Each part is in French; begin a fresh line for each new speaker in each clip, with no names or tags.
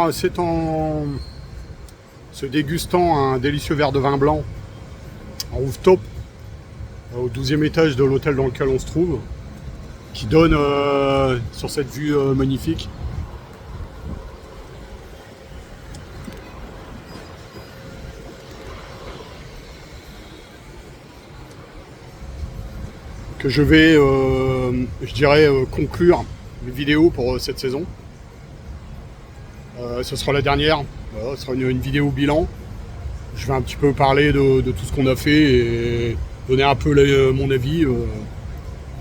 Alors, c'est en se dégustant un délicieux verre de vin blanc en rooftop au 12e étage de l'hôtel dans lequel on se trouve, qui donne sur cette vue magnifique. Que je vais, je dirais, conclure les vidéos pour cette saison. Ce sera la dernière, voilà, ce sera une vidéo bilan. Je vais un petit peu parler de tout ce qu'on a fait et donner un peu mon avis.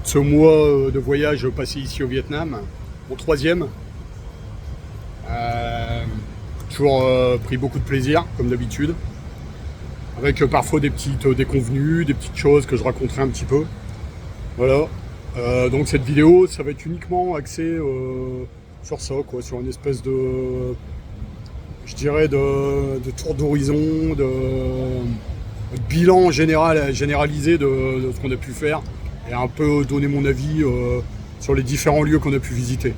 Ce mois de voyage passé ici au Vietnam, mon 3e. Toujours pris beaucoup de plaisir, comme d'habitude. Avec parfois des petites déconvenues, des petites choses que je raconterai un petit peu. Voilà. Donc cette vidéo, ça va être uniquement axé sur ça, quoi, sur une espèce de, je dirais, de tour d'horizon, de bilan généralisé de ce qu'on a pu faire et un peu donner mon avis sur les différents lieux qu'on a pu visiter.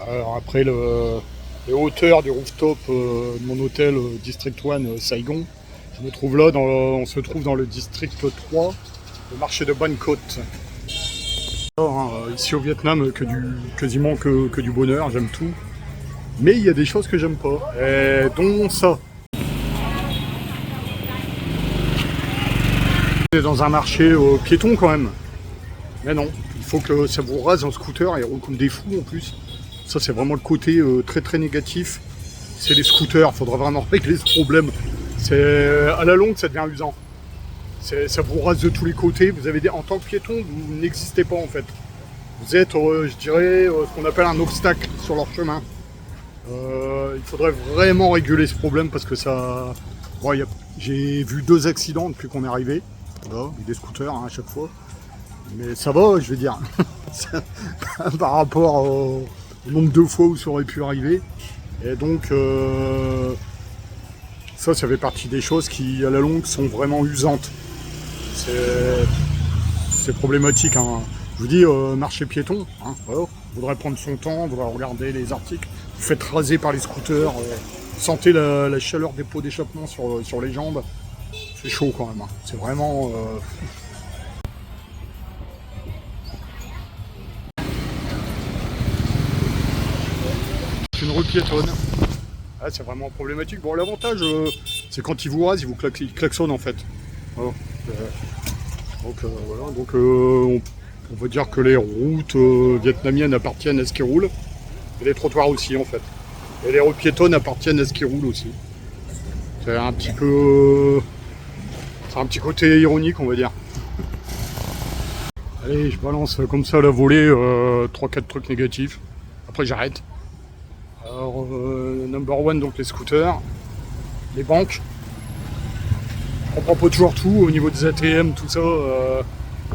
Alors après les hauteurs du rooftop de mon hôtel District 1 Saigon, je me trouve là, on se trouve dans le District 3, le marché de Ban Côte. Ici au Vietnam, quasiment que du bonheur, j'aime tout. Mais il y a des choses que j'aime pas, et dont ça. C'est dans un marché piéton quand même. Mais non, il faut que ça vous rase en scooter et roule comme des fous en plus. Ça, c'est vraiment le côté très négatif. C'est les scooters, il faudra vraiment régler ce problème. À la longue, ça devient usant. Ça vous rase de tous les côtés. En tant que piéton, vous n'existez pas en fait. Vous êtes, je dirais, ce qu'on appelle un obstacle sur leur chemin. Il faudrait vraiment réguler ce problème parce que ça... Bon, j'ai vu 2 accidents depuis qu'on est arrivé. Voilà, avec des scooters à chaque fois. Mais ça va, je veux dire. Par rapport au nombre de fois où ça aurait pu arriver. Et donc, ça fait partie des choses qui, à la longue, sont vraiment usantes. C'est problématique. Hein. Je vous dis, marché piéton, hein, voilà. Vous voudrez prendre son temps, vous voudrez regarder les articles. Vous faites raser par les scooters, sentez la chaleur des pots d'échappement sur les jambes. C'est chaud quand même. Hein. C'est vraiment... une rue piétonne. Ah, c'est vraiment problématique. Bon, l'avantage, c'est quand ils vous rasent, ils klaxonnent en fait. Voilà. Donc, on va dire que les routes vietnamiennes appartiennent à ce qui roule, et les trottoirs aussi en fait. Et les rues piétonnes appartiennent à ce qui roule aussi. C'est un petit peu... C'est un petit côté ironique, on va dire. Allez, je balance comme ça à la volée 3-4 trucs négatifs. Après, j'arrête. Alors, number 1, donc les scooters, les banques. On comprend pas toujours tout au niveau des ATM, tout ça.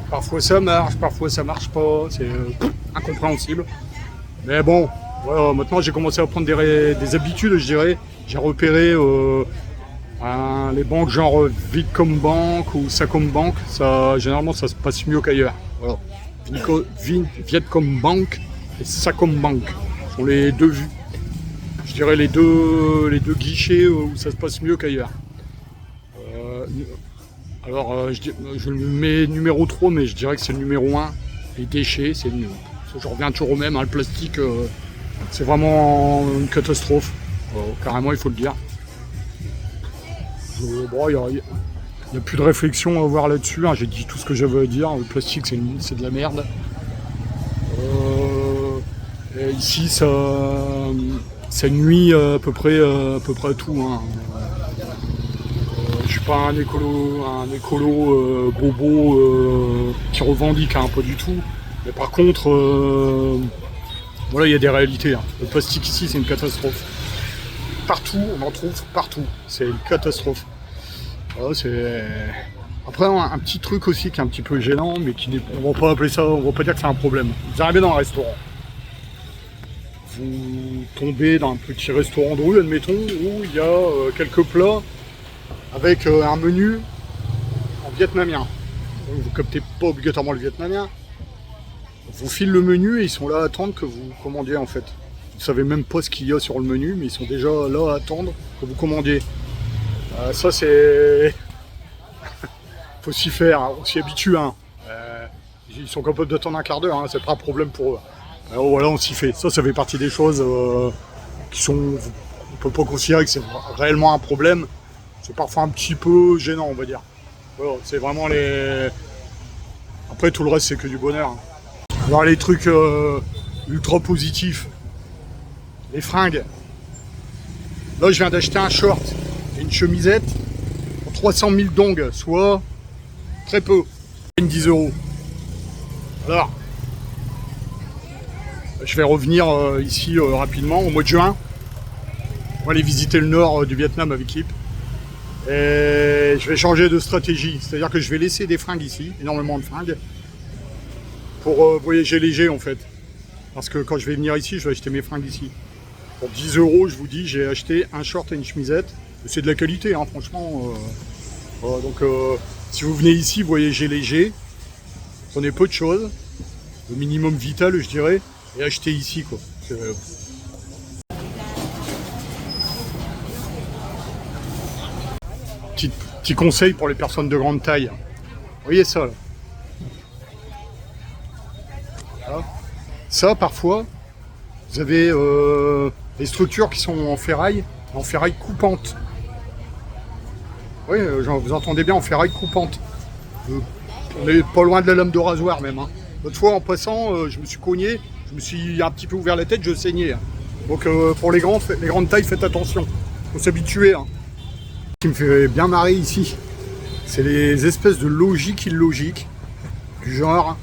Parfois ça marche, parfois ça marche pas. C'est incompréhensible. Mais bon, voilà, maintenant j'ai commencé à prendre des habitudes, je dirais. J'ai repéré les banques genre Vietcombank ou Sacombank. Généralement, ça se passe mieux qu'ailleurs. Voilà. Vietcombank et Sacombank sont les deux vues. Je dirais les deux guichets où ça se passe mieux qu'ailleurs. Alors je le mets numéro 3, mais je dirais que c'est le numéro 1. Les déchets, c'est mieux. Je reviens toujours au même, hein, le plastique, c'est vraiment une catastrophe. Carrément, il faut le dire. Bon, il n'y a plus de réflexion à avoir là-dessus. Hein, j'ai dit tout ce que j'avais à dire. Le plastique, c'est de la merde. Et ici, ça nuit à peu près à tout. Hein. Je suis pas un écolo bobo qui revendique, hein, pas du tout. Mais par contre, voilà, il y a des réalités. Hein. Le plastique ici, c'est une catastrophe. Partout, on en trouve partout. C'est une catastrophe. Voilà, après, un petit truc aussi qui est un petit peu gênant, mais on va pas appeler ça, on va pas dire que c'est un problème. Vous arrivez dans un restaurant. vous tombez dans un petit restaurant de rue, admettons, où il y a quelques plats avec un menu en vietnamien. Donc, vous captez pas obligatoirement le vietnamien. Vous filez le menu et ils sont là à attendre que vous commandiez en fait. Vous ne savez même pas ce qu'il y a sur le menu, mais ils sont déjà là à attendre que vous commandiez. Ça c'est... faut s'y faire, hein. On s'y habitue. Hein. Ils sont capables d'attendre un quart d'heure, hein. C'est pas un problème pour eux. Alors voilà, on s'y fait. Ça fait partie des choses qui sont... On peut pas considérer que c'est réellement un problème. C'est parfois un petit peu gênant, on va dire. Voilà, c'est vraiment les... Après, tout le reste, c'est que du bonheur. Hein. Alors les trucs ultra positifs. Les fringues. Là, je viens d'acheter un short et une chemisette pour 300 000 dong, soit très peu. 10 €. Alors, je vais revenir ici rapidement au mois de juin. On va aller visiter le nord du Vietnam avec Kip. Et je vais changer de stratégie. C'est-à-dire que je vais laisser des fringues ici, énormément de fringues, pour voyager léger en fait. Parce que quand je vais venir ici, je vais acheter mes fringues ici. Pour 10 €, je vous dis, j'ai acheté un short et une chemisette. C'est de la qualité, hein, franchement. Voilà, donc, si vous venez ici, voyagez léger. Prenez peu de choses. Le minimum vital, je dirais. Et achetez ici, quoi. Petit conseil pour les personnes de grande taille. Vous voyez ça, là. Voilà. Ça, parfois, vous avez des structures qui sont en ferraille coupante. Oui, vous entendez bien, en ferraille coupante. On est pas loin de la lame de rasoir même. Hein. L'autre fois, en passant, je me suis cogné, je me suis un petit peu ouvert la tête, je saignais. Hein. Donc pour les grandes tailles, faites attention. Il faut s'habituer. Hein. Ce qui me fait bien marrer ici, c'est les espèces de logiques illogiques. Du genre...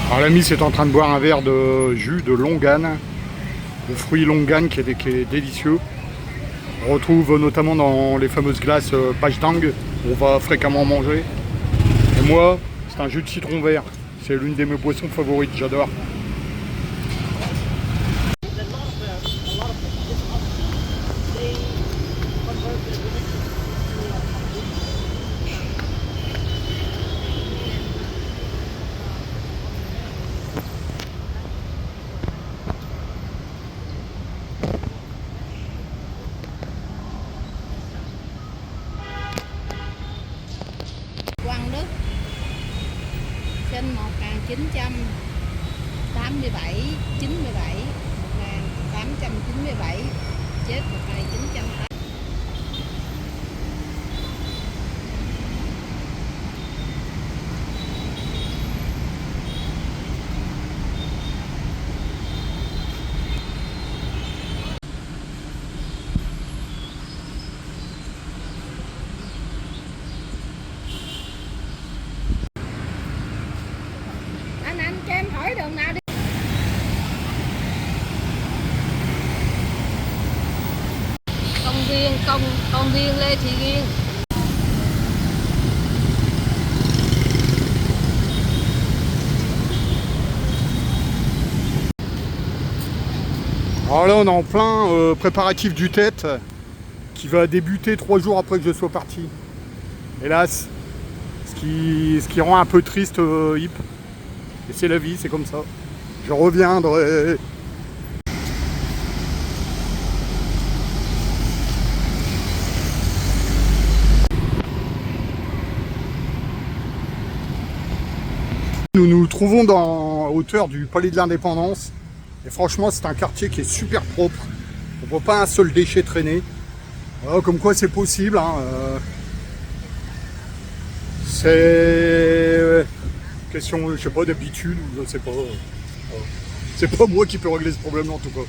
Alors l'ami est en train de boire un verre de jus de longan, de fruits longan qui est délicieux. On retrouve notamment dans les fameuses glaces Pajdang, où on va fréquemment manger. Et moi, c'est un jus de citron vert. C'est l'une de mes boissons favorites, j'adore.
Quang Đức sinh 1987, 1897, chết 1980. Anh cho em hỏi đường nào đi. Công viên Lê Thị Riêng.
Alors là on est en plein préparatif du tête qui va débuter 3 jours après que je sois parti. Hélas, ce qui rend un peu triste Hip. Et c'est la vie, c'est comme ça. Je reviendrai. Nous nous trouvons dans hauteur du Palais de l'Indépendance. Et franchement, c'est un quartier qui est super propre. On ne voit pas un seul déchet traîner. Voilà, comme quoi c'est possible. Hein. C'est question, je sais pas, d'habitude, je sais pas. C'est pas moi qui peux régler ce problème en tout cas.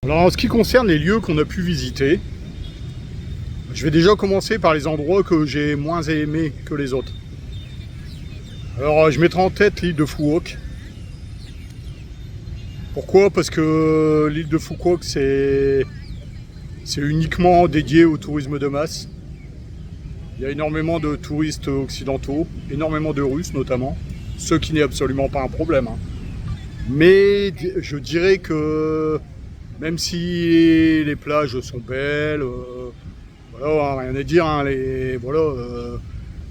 Alors en ce qui concerne les lieux qu'on a pu visiter, je vais déjà commencer par les endroits que j'ai moins aimés que les autres. Alors je mettrai en tête l'île de Phuoc. Pourquoi? Parce que l'île de Phuoc c'est uniquement dédié au tourisme de masse. Il y a énormément de touristes occidentaux, énormément de Russes notamment, ce qui n'est absolument pas un problème. Mais je dirais que même si les plages sont belles, voilà, rien à dire,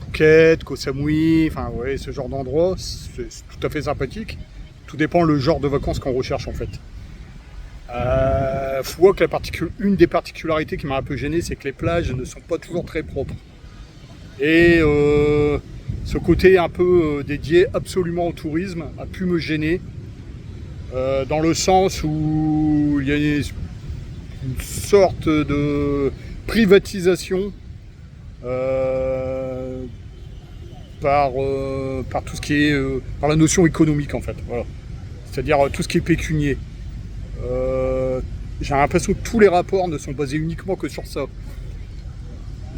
Phuket, Koh Samui, enfin ouais, ce genre d'endroit, c'est tout à fait sympathique. Tout dépend le genre de vacances qu'on recherche en fait. Phuoc, une des particularités qui m'a un peu gêné, c'est que les plages ne sont pas toujours très propres. Et ce côté un peu dédié absolument au tourisme a pu me gêner, dans le sens où il y a une sorte de privatisation par tout ce qui est par la notion économique en fait. Voilà. C'est-à-dire tout ce qui est pécunier. J'ai l'impression que tous les rapports ne sont basés uniquement que sur ça.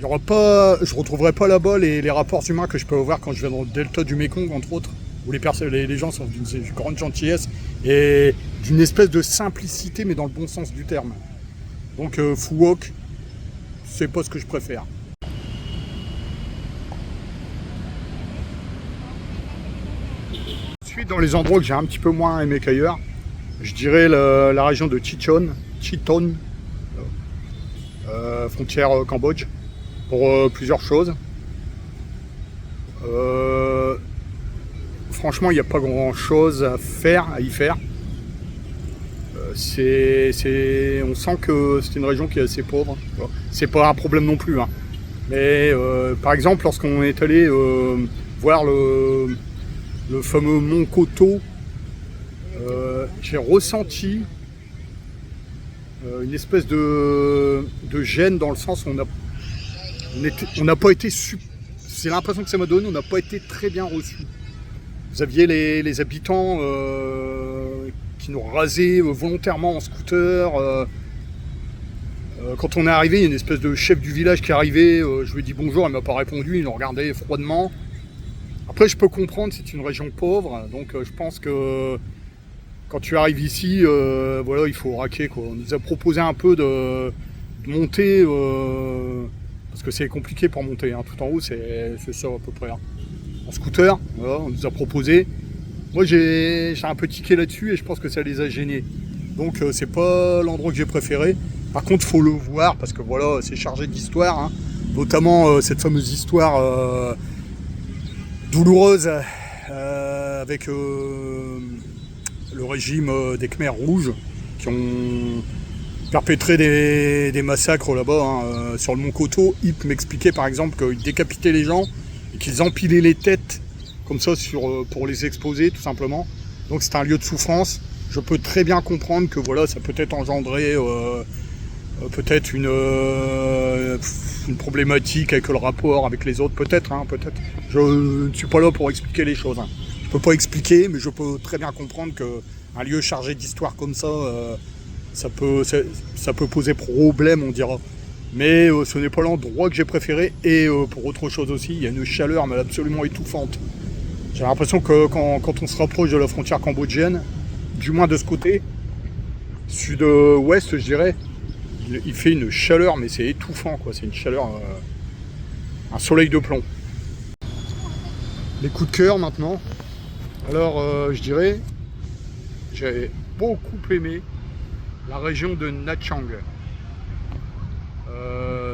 Je ne retrouverai pas là-bas les rapports humains que je peux avoir quand je vais dans le delta du Mékong, entre autres, où les gens sont d'une grande gentillesse et d'une espèce de simplicité, mais dans le bon sens du terme. Donc Phuoc, c'est pas ce que je préfère. Ensuite, dans les endroits que j'ai un petit peu moins aimé qu'ailleurs, je dirais la région de Chiton, frontière Cambodge. Pour plusieurs choses. Franchement, il n'y a pas grand chose à y faire. On sent que c'est une région qui est assez pauvre. C'est pas un problème non plus. Mais par exemple, lorsqu'on est allé voir le fameux mont Koto, j'ai ressenti une espèce de gêne dans le sens où on n'a pas été, c'est l'impression que ça m'a donné, on n'a pas été très bien reçus. Vous aviez les habitants qui nous rasaient volontairement en scooter. Quand on est arrivé, il y a une espèce de chef du village qui est arrivé, je lui ai dit bonjour, il ne m'a pas répondu, il nous regardait froidement. Après je peux comprendre, c'est une région pauvre, donc je pense que quand tu arrives ici, voilà, il faut raquer, quoi. On nous a proposé un peu de monter, parce que c'est compliqué pour monter, tout en haut c'est ça à peu près. En scooter, voilà, on nous a proposé. Moi j'ai un peu tiqué là-dessus et je pense que ça les a gênés. Donc c'est pas l'endroit que j'ai préféré. Par contre, faut le voir parce que voilà, c'est chargé d'histoire, notamment cette fameuse histoire douloureuse avec le régime des Khmers rouges qui ont perpétré des massacres là-bas, sur le mont Koto. Ip m'expliquait par exemple qu'ils décapitaient les gens et qu'ils empilaient les têtes comme ça pour les exposer tout simplement. Donc c'est un lieu de souffrance. Je peux très bien comprendre que voilà, ça peut être engendré peut-être une problématique avec le rapport avec les autres, peut-être. Je ne suis pas là pour expliquer les choses. Je peux pas expliquer, mais je peux très bien comprendre qu'un lieu chargé d'histoire comme ça, ça peut poser problème, on dira. Mais ce n'est pas l'endroit que j'ai préféré. Et pour autre chose aussi, il y a une chaleur mais absolument étouffante. J'ai l'impression que quand on se rapproche de la frontière cambodgienne, du moins de ce côté, sud-ouest je dirais, il fait une chaleur, mais c'est étouffant, quoi. C'est une chaleur, un soleil de plomb. Les coups de cœur maintenant. Alors je dirais, j'ai beaucoup aimé la région de Nha Trang.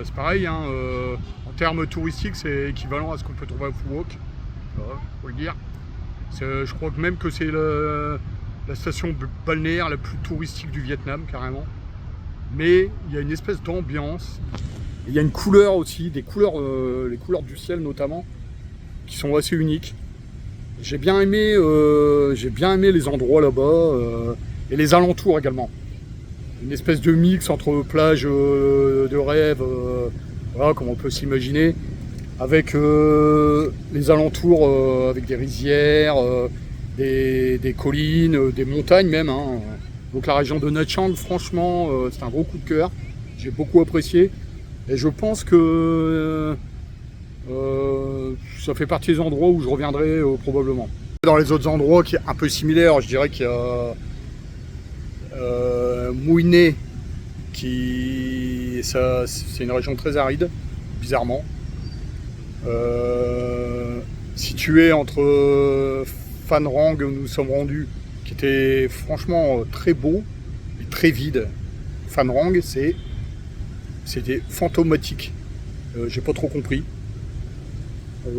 C'est pareil, en termes touristiques, c'est équivalent à ce qu'on peut trouver à Phuoc. Faut le dire. Je crois que même que c'est la station balnéaire la plus touristique du Vietnam, carrément. Mais il y a une espèce d'ambiance. Il y a une couleur aussi, les couleurs du ciel notamment, qui sont assez uniques. J'ai bien aimé les endroits là-bas et les alentours également. Une espèce de mix entre plage de rêve, voilà, comme on peut s'imaginer, avec les alentours, avec des rizières, des collines, des montagnes même. Donc la région de Nha Trang, franchement, c'est un gros coup de cœur. J'ai beaucoup apprécié. Et je pense que ça fait partie des endroits où je reviendrai probablement. Dans les autres endroits qui est un peu similaire, je dirais qu'il y a Mouiné, c'est une région très aride, bizarrement. Située entre Phan Rang, où nous sommes rendus, qui était franchement très beau et très vide. Phan Rang, c'était fantomatique. J'ai pas trop compris.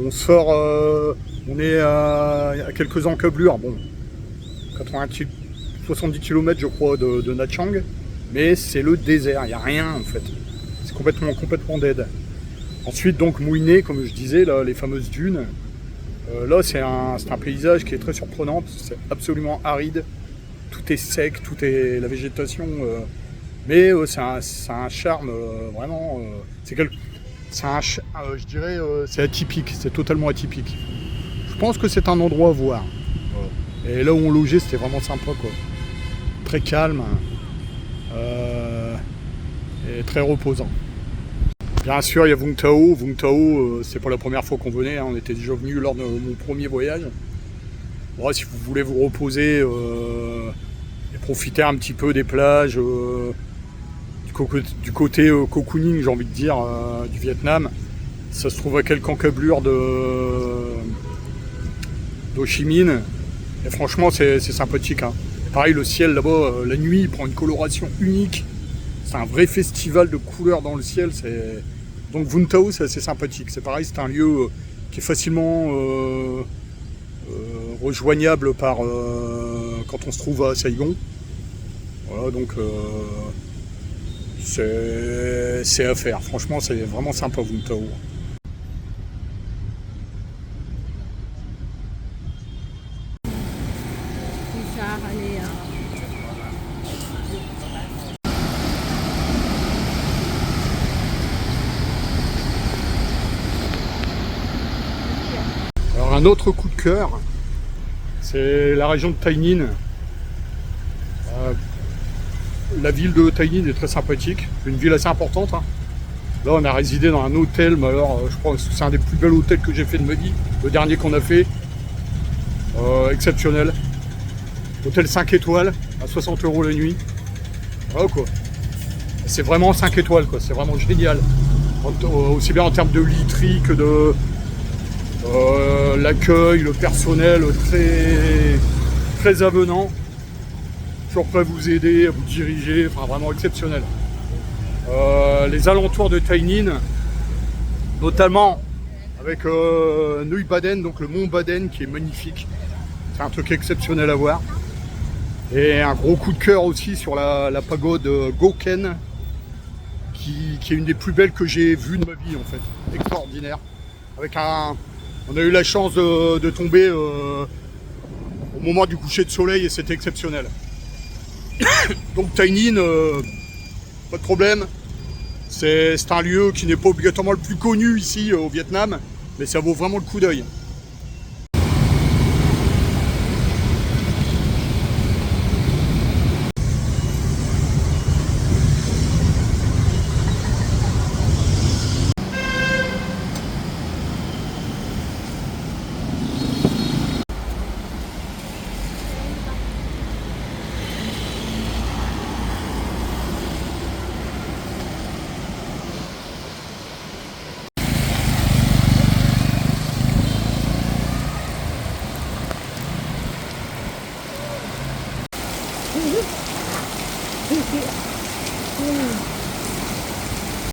On sort, on est à quelques encablures, bon, 70 km je crois de Nha Trang, mais c'est le désert, il n'y a rien en fait. C'est complètement dead. Ensuite donc Mouiné, comme je disais, là, les fameuses dunes. Là c'est un paysage qui est très surprenant, parce que c'est absolument aride, tout est sec, tout est la végétation, mais c'est un charme vraiment. Je dirais, c'est atypique, c'est totalement atypique. Je pense que c'est un endroit à voir. Et là où on logeait, c'était vraiment sympa, quoi. Très calme et très reposant. Bien sûr, il y a Vung Tau. Vung Tau, c'est pas la première fois qu'on venait, hein. On était déjà venu lors de mon premier voyage. Bon, si vous voulez vous reposer et profiter un petit peu des plages, du côté Cô Ninh, j'ai envie de dire, du Vietnam, ça se trouve à quelques encablures d'Ho Chi Minh. Et franchement, c'est sympathique, hein. Pareil, le ciel là-bas, la nuit, il prend une coloration unique. C'est un vrai festival de couleurs dans le ciel. Donc Vung Tau, c'est assez sympathique. C'est pareil, c'est un lieu qui est facilement rejoignable par quand on se trouve à Saigon. Voilà, donc c'est à faire. Franchement, c'est vraiment sympa Vung Tau. Alors un autre coup de cœur, c'est la région de Tay Ninh. La ville de Tay Ninh est très sympathique, c'est une ville assez importante, hein. Là on a résidé dans un hôtel, mais alors je crois que c'est un des plus bels hôtels que j'ai fait de ma vie, le dernier qu'on a fait, exceptionnel. Hôtel 5 étoiles, à 60 € la nuit. Voilà quoi. C'est vraiment 5 étoiles quoi, c'est vraiment génial. Aussi bien en termes de literie que de l'accueil, le personnel très avenant. Toujours prêt à vous aider, à vous diriger, enfin vraiment exceptionnel. Les alentours de Tay Ninh, notamment avec Nguyen Baden, donc le mont Baden qui est magnifique. C'est un truc exceptionnel à voir. Et un gros coup de cœur aussi sur la pagode Goken, qui est une des plus belles que j'ai vues de ma vie en fait. Extraordinaire. On a eu la chance de tomber au moment du coucher de soleil et c'était exceptionnel. Donc Tay Ninh, pas de problème. C'est un lieu qui n'est pas obligatoirement le plus connu ici au Vietnam, mais ça vaut vraiment le coup d'œil.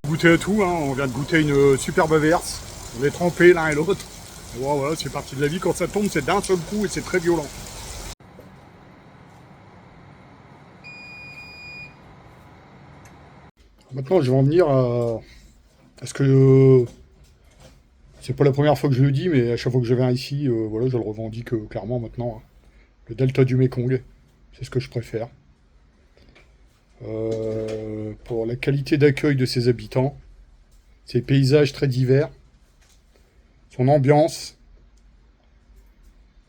Goûter à tout, hein. On vient de goûter une superbe averse. On est trempés l'un et l'autre. Bon, voilà, c'est parti de la vie. Quand ça tombe, c'est d'un seul coup et c'est très violent. Maintenant, je vais en venir à ce que c'est pas la première fois que je le dis, mais à chaque fois que je viens ici, voilà, je le revendique clairement maintenant, hein. Le delta du Mékong, c'est ce que je préfère. Pour la qualité d'accueil de ses habitants, ses paysages très divers, son ambiance.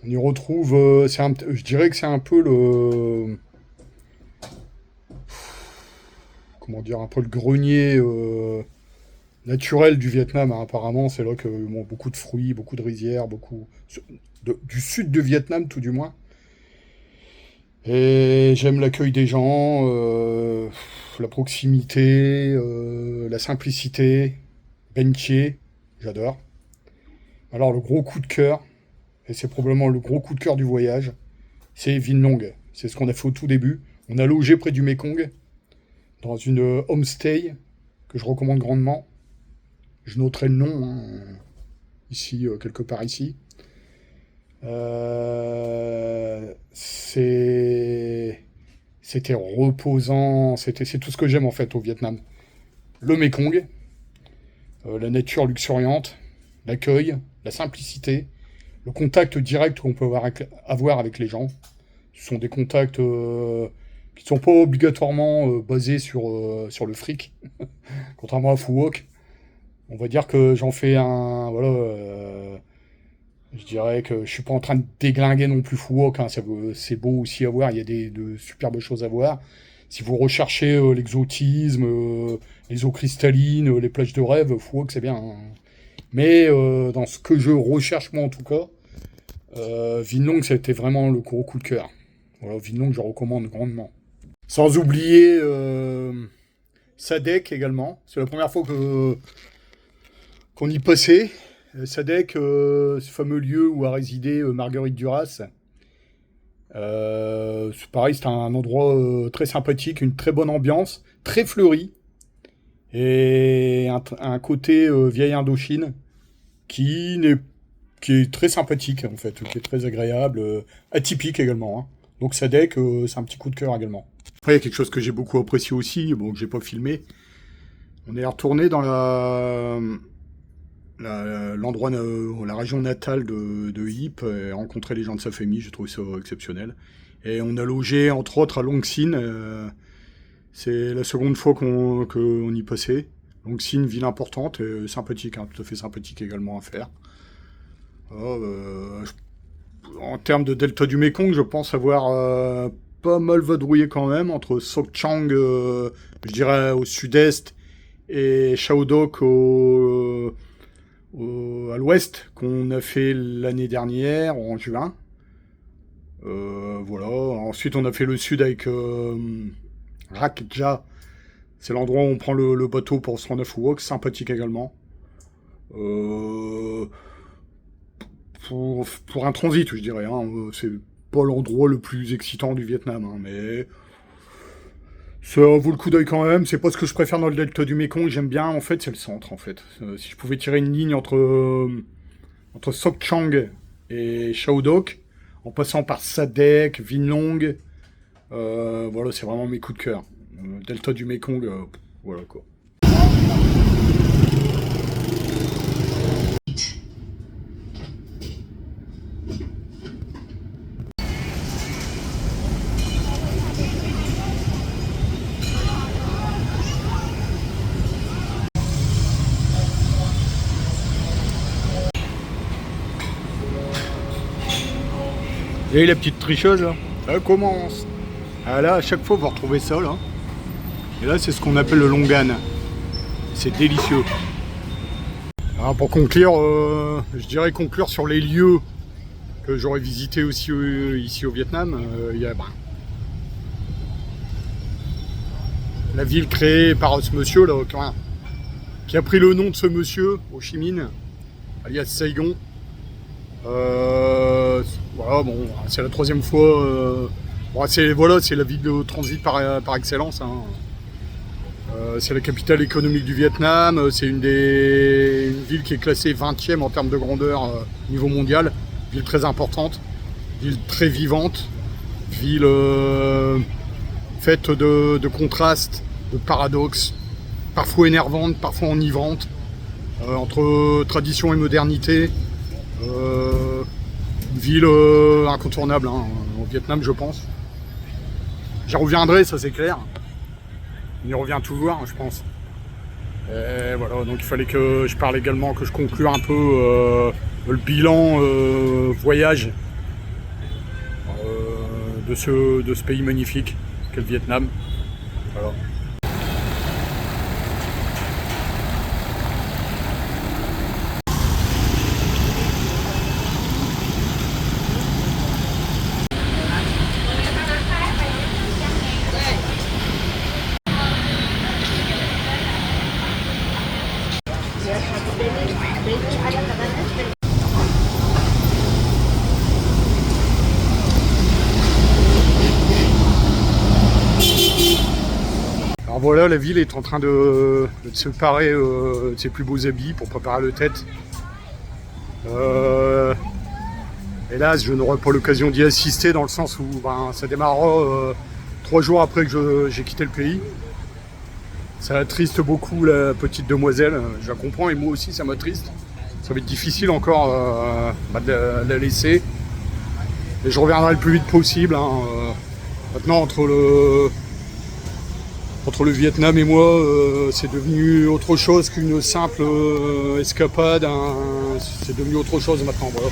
On y retrouve, je dirais que c'est un peu comment dire, un peu le grenier naturel du Vietnam, hein, apparemment. C'est là que bon, beaucoup de fruits, beaucoup de rizières, beaucoup du sud du Vietnam, tout du moins. Et j'aime l'accueil des gens, la proximité, la simplicité, Ben Thier, j'adore. Alors le gros coup de cœur, et c'est probablement le gros coup de cœur du voyage, c'est Vinh Long. C'est ce qu'on a fait au tout début. On a logé près du Mekong, dans une homestay que je recommande grandement. Je noterai le nom, hein, ici, quelque part ici. C'était reposant, c'est tout ce que j'aime en fait au Vietnam. Le Mekong, la nature luxuriante, l'accueil, la simplicité, le contact direct qu'on peut avoir avec les gens. Ce sont des contacts qui ne sont pas obligatoirement basés sur le fric, contrairement à Phu Quoc. On va dire que j'en fais un... Voilà, je dirais que je suis pas en train de déglinguer non plus Phu Quoc, hein, c'est beau aussi à voir, il y a de superbes choses à voir. Si vous recherchez l'exotisme, les eaux cristallines, les plages de rêve, Phu Quoc c'est bien. Hein. Mais dans ce que je recherche moi en tout cas, Vinh Long c'était vraiment le gros coup de cœur. Voilà, Vinh Long je recommande grandement. Sans oublier Sa Dec également, c'est la première fois qu'on y passait. Sa Dec, ce fameux lieu où a résidé Marguerite Duras. C'est pareil, c'est un endroit très sympathique, une très bonne ambiance, très fleuri, et un côté vieille Indochine qui est très sympathique en fait, qui est très agréable, atypique également. Hein. Donc Sa Dec, c'est un petit coup de cœur également. Après, il y a quelque chose que j'ai beaucoup apprécié aussi, bon, que j'ai pas filmé. On est retourné dans l'endroit, la région natale de Yip, et rencontrer les gens de sa famille, j'ai trouvé ça exceptionnel. Et on a logé entre autres à Long Sin, c'est la seconde fois qu'on y passait. Long Sin, ville importante et sympathique, hein, tout à fait sympathique également à faire. En termes de delta du Mekong, je pense avoir pas mal vadrouillé quand même entre Sok Chang, je dirais au sud-est, et Chao Doc à l'ouest, qu'on a fait l'année dernière, en juin. Voilà. Ensuite, on a fait le sud avec Rak Ja. C'est l'endroit où on prend le bateau pour se rendre à Phu Quoc, sympathique également. Pour un transit, je dirais. Hein. C'est pas l'endroit le plus excitant du Vietnam, hein, mais ça vaut le coup d'œil quand même. C'est pas ce que je préfère dans le delta du Mekong. J'aime bien, en fait, c'est le centre, en fait. Si je pouvais tirer une ligne entre Sok Chang et Chao Doc, en passant par Sa Dec, Vinh Long, voilà, c'est vraiment mes coups de cœur. Delta du Mekong, voilà quoi. Et la petite tricheuse là, ça commence. Ah là, à chaque fois vous retrouvez ça là. Et là c'est ce qu'on appelle le longan. C'est délicieux. Alors, pour conclure, je dirais conclure sur les lieux que j'aurais visités aussi ici au Vietnam. Il y a la ville créée par ce monsieur là, qui a pris le nom de ce monsieur, Ho Chi Minh, alias Saigon. Voilà, bon, c'est la troisième fois. Bon, c'est la ville de transit par excellence. Hein. C'est la capitale économique du Vietnam. C'est une ville qui est classée 20e en termes de grandeur au niveau mondial. Ville très importante, ville très vivante, ville faite de contrastes, de paradoxes, parfois énervantes, parfois enivrante, entre tradition et modernité. Une ville incontournable hein, au Vietnam, je pense. J'y reviendrai, ça c'est clair. On y revient toujours, je pense. Et voilà, donc il fallait que je parle également, que je conclue un peu le bilan voyage de ce pays magnifique qu'est le Vietnam. Voilà. Alors voilà, la ville est en train de se parer de ses plus beaux habits pour préparer le tête. Hélas, je n'aurai pas l'occasion d'y assister dans le sens où ça démarrera 3 jours après que j'ai quitté le pays. Ça attriste beaucoup la petite demoiselle, je la comprends et moi aussi ça m'attriste. Ça va être difficile encore de la laisser. Et je reviendrai le plus vite possible. Maintenant entre le Vietnam et moi, c'est devenu autre chose qu'une simple escapade. C'est devenu autre chose maintenant. Voilà.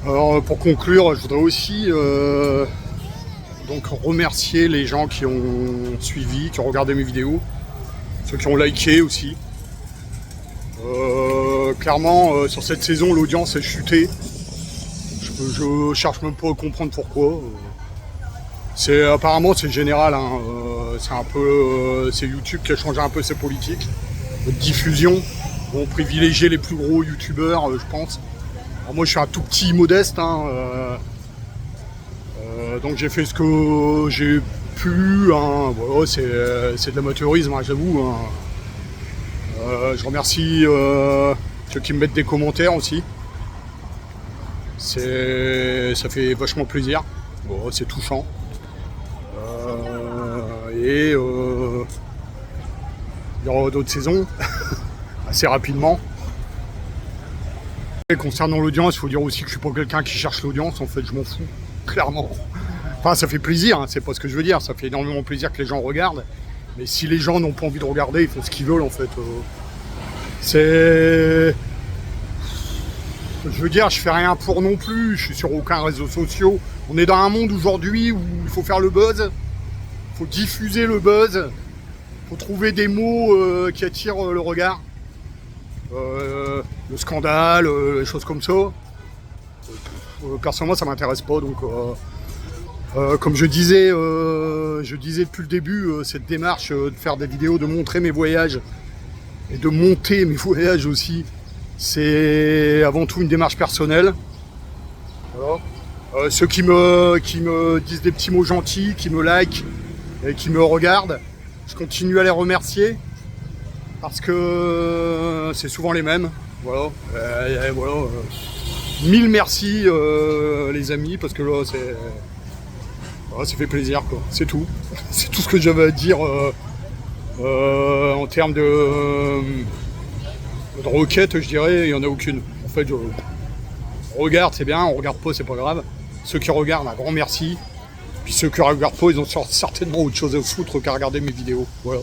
Alors pour conclure, je voudrais aussi donc remercier les gens qui ont suivi, qui ont regardé mes vidéos, ceux qui ont liké aussi. Clairement, sur cette saison, l'audience a chuté. Je cherche même pas à comprendre pourquoi. Apparemment c'est général, c'est un peu c'est YouTube qui a changé un peu ses politiques de diffusion. On privilégier les plus gros youtubeurs, je pense. Alors moi je suis un tout petit modeste, donc j'ai fait ce que j'ai pu, voilà, c'est de l'amateurisme, j'avoue. Je remercie ceux qui me mettent des commentaires aussi. Ça fait vachement plaisir, bon, c'est touchant. Et il y aura d'autres saisons, assez rapidement. Et concernant l'audience, il faut dire aussi que je suis pas quelqu'un qui cherche l'audience, en fait je m'en fous, clairement. Enfin ça fait plaisir, c'est pas ce que je veux dire, ça fait énormément plaisir que les gens regardent. Mais si les gens n'ont pas envie de regarder, ils font ce qu'ils veulent en fait. Je veux dire, je fais rien pour non plus, je suis sur aucun réseau social. On est dans un monde aujourd'hui où il faut faire le buzz, il faut diffuser le buzz, il faut trouver des mots qui attirent le regard. Le scandale, les choses comme ça. Personnellement, ça m'intéresse pas. Donc, comme je disais depuis le début, cette démarche de faire des vidéos, de montrer mes voyages et de monter mes voyages aussi, c'est avant tout une démarche personnelle. Voilà. Ceux qui me disent des petits mots gentils, qui me like et qui me regardent, je continue à les remercier. Parce que c'est souvent les mêmes, voilà. Voilà. 1000 merci les amis, parce que là voilà, ça fait plaisir quoi. C'est tout. C'est tout ce que j'avais à dire en termes de requêtes, je dirais, il n'y en a aucune. En fait, on regarde, c'est bien, on regarde pas, c'est pas grave. Ceux qui regardent, un grand merci. Puis ceux qui regardent pas, ils ont certainement autre chose à foutre qu'à regarder mes vidéos. Voilà.